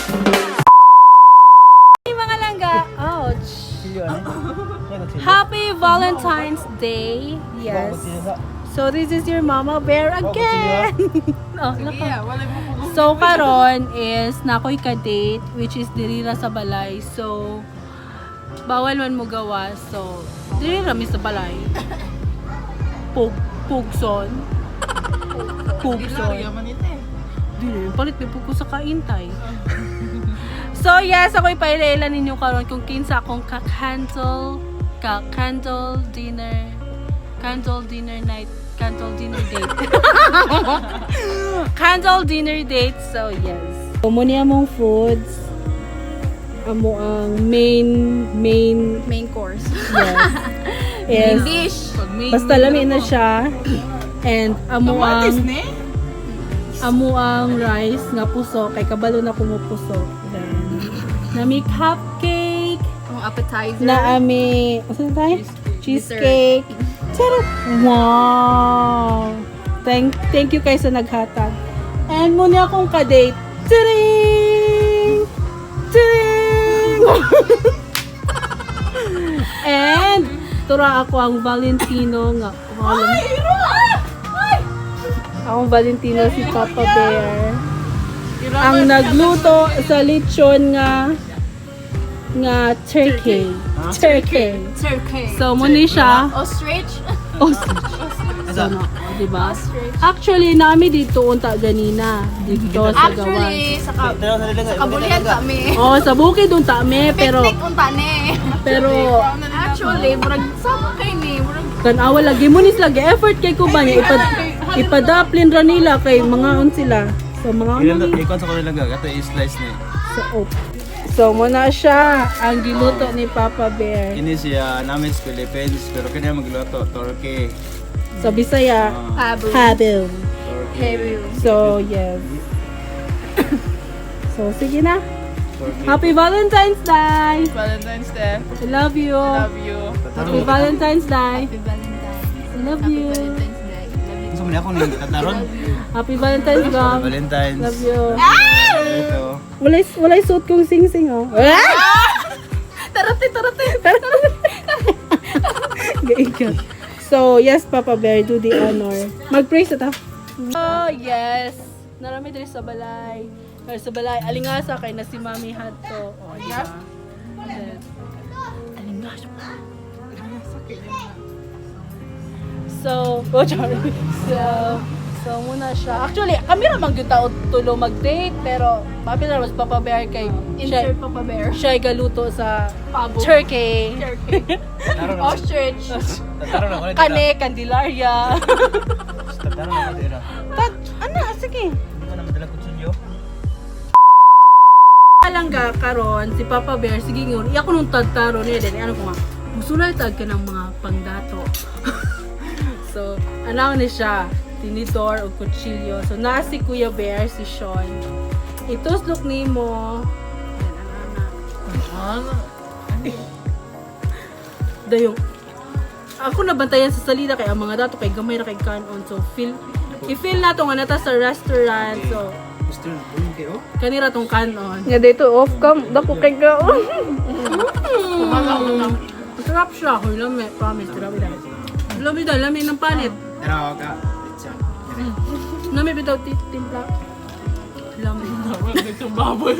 Hey mga langga! Ouch! Happy Valentine's Day! Yes. So this is your mama bear again! Oh, so karon is nakoy ka-date which is dirira sa balay. So bawal man mo gawa. So dirira mi sa balay. Pugson. Dili, palit may pugko sa kaintay. So yes, ako'y pailailan ninyo karon kung kinsa akong candle dinner night, candle dinner date. Candle dinner date. So yes. So muna among foods. Amo ang main course. Yes. Main dish. Basta lami na siya. And amo ang rice nga puso kay kabalo na pumupuso. Then nami cupcake, appetizer, na ami cheesecake. Sarap. Wow. Thank you kay sa naghatag. And muna akong ka-date. Tiring! Tiring! And tura ako ang Valentino nga. Akong Valentino si Papa Bear. Ang nagluto sa lechon nga turkey. So muna siya. Ostrich. So, diba? Actually, nami dito unta ganina. Dito sa gawan. Actually, sa kabulian kami. Oh, sa bukid unta kami. Pero, Picnic unta ni. pero, Actually, murag sama kay ni. tanawa lagi mo lagi effort kay ko ba niya ipadaplin ra nila kay mga on sila. So mga on ikon sa kanila gato i-slice ni. So muna siya ang giluto ni Papa Bear. Kini siya namin sa Philippines pero kanya magluto turkey. So Bisaya, habu. Turkey. So yes. So sige na. Turkey. Happy Valentine's Day. Valentine's Day. I love you. Love you. Happy Valentine's Day. Happy Valentine's. I love you. Valentine's Day. Love you. Gusto mo na ako ni tataron. Happy Valentine's Day. Valentine's. Love you. Ito. Walay suit kong sing-sing oh. Tarate. Gaigan. So, yes, Papa Bear, do the honor. Mag-praise ito. Oh, yes. Narami dito sa balay. Sa balay, alingasa kay na si Mami Hadto. Oh, yeah. Alingasa pa. So, So, muna siya. Actually, kami naman yung tao tulo mag-date, pero papi na mas Papa Bear kay Insert Papa Bear. siya ay galuto sa Pabo. turkey. Ostrich. Tataron ako na dito. Kane, Candelaria. Tataron ako dito. Ano? Sige. Hindi ko na madala kutsilyo. Langga karon si Papa Bear sige ngon iya ko nung tagtaro niya din ano ko nga musulay tag ka ng mga pangdato. So anaw ni siya tinidor o kutsilyo. So na si Kuya Bear si Sean ituslok nimo dayong ako nabantayan sa salida kay ang mga dato kay gamay ra kay kanon. So i-feel nato nga nata sa restaurant. So kanira tong kanon. Nga dito off cam, dako kay gaon. Masarap siya. Hoy, lami. Promise. Lami ng panit. Pero ka. Pizza. Lami bitaw timpla. Lami. Itong baboy.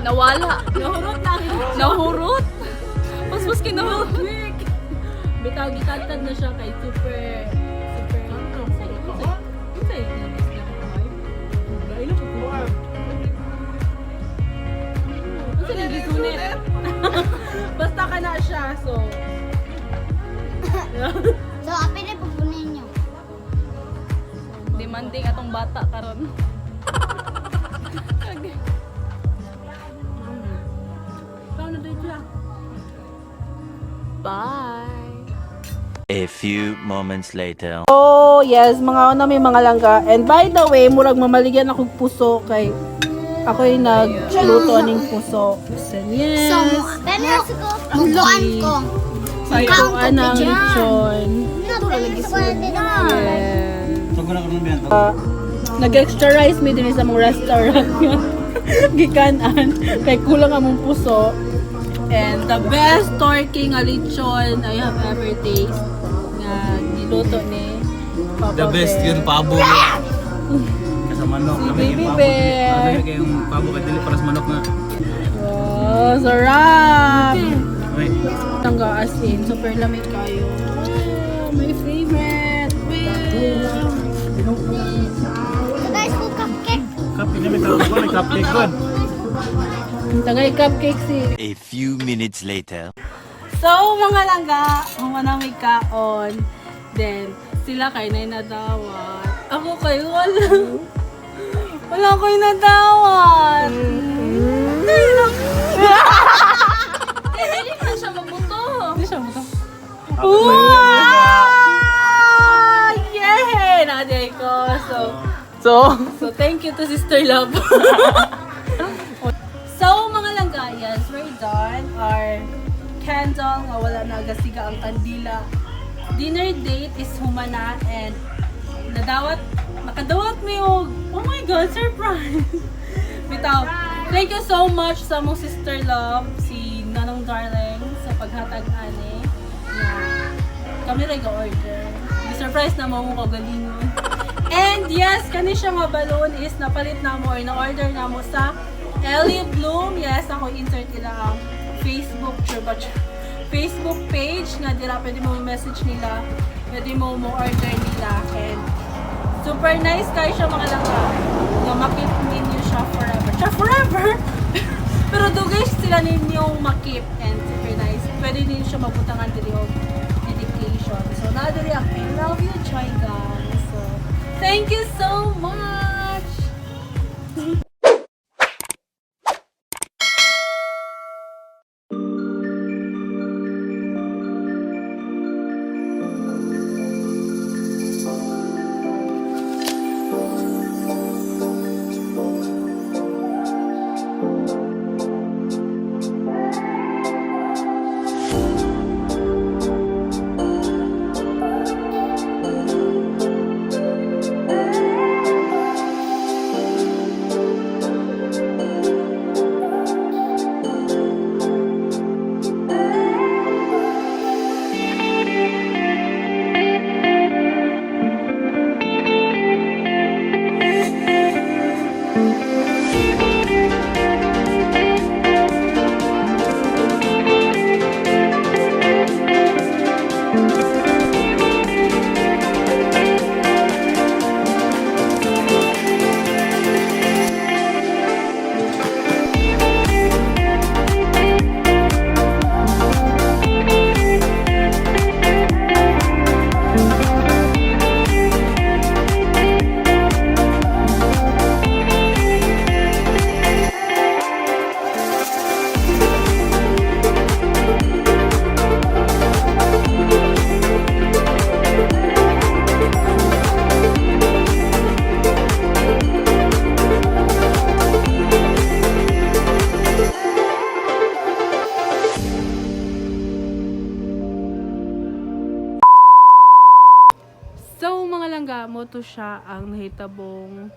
Nawala. Nahurot lang. Nahurot. Mas kinahurot. Bitaw gitantad na siya kay super Ano sa nagisunet? piraso. So, apin na pupunin nyo. Demanding atong bata karon. Bye. A few moments later. Oh, yes, mga una may mga langga. And by the way, murag mamaligyan akong puso kay ako'y nagluto aning puso. So, yes. So, pero luan ko. Sayuan ng lechon. Nag-extra rice mi din sa mga restaurant yun. Gikanan. Kay kulang among puso. And the best turkey nga lechon I have ever tasted. Nga niluto ni Papa The best Bear. yun, pabo. Sa manok. Si Kami Baby yung pabo. Bear. Kami kayong pabo kay dili para sa manok na. Oh, sarap! Wait. Tangga as in, super lamig kayo. Oh, my favorite! So, guys, ko cupcake. Kapi na may tawag ko, may cupcake good. Tagay cupcake si. A few minutes later. So, mga langga, humana may kaon. Then, sila kay na nadawat. Ako kay wala. Wala ko'y nadawat. Hindi na siya mabuto. Hindi siya mo to. Wow! Yay! Naday ko. So thank you to Sister Love. So, mga langga, yes, we're done. Our candle, nga wala na gasiga ang kandila. Dinner date is humana and nakadawat mi og, oh my God, surprise! Bitaw, thank you so much sa mong Sister Love, si Nanong Darling, sa paghatag ani. Kami rin ga-order. Surprise na mo ko galingon. And yes, kani siya nga balloon is napalit na mo or na-order na mo sa Ellie Bloom. Yes, ako insert nila ang Facebook page na dira pwede mo message nila, pwede mo order nila, and super nice kayo siya mga langga nga makip ninyo siya forever pero dugay sila ninyong makip and super nice, pwede ninyo siya mabutangan dili og dedication. So nadiri ang I love you Joy guys. So thank you so much. mo to siya ang nahitabong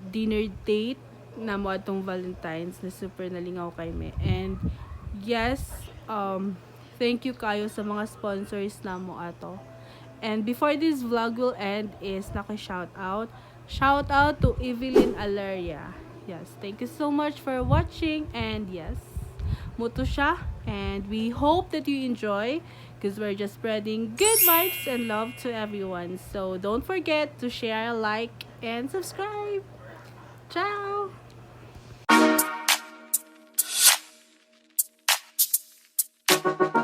dinner date na mo atong Valentine's na super nalingaw kay me. And yes, thank you kayo sa mga sponsors na mo ato. And before this vlog will end is naka-shout out. Shout out to Evelyn Alaria. Yes, thank you so much for watching, and yes, muto siya, and we hope that you enjoy because we're just spreading good vibes and love to everyone. So don't forget to share, like, and subscribe. Ciao! Bye.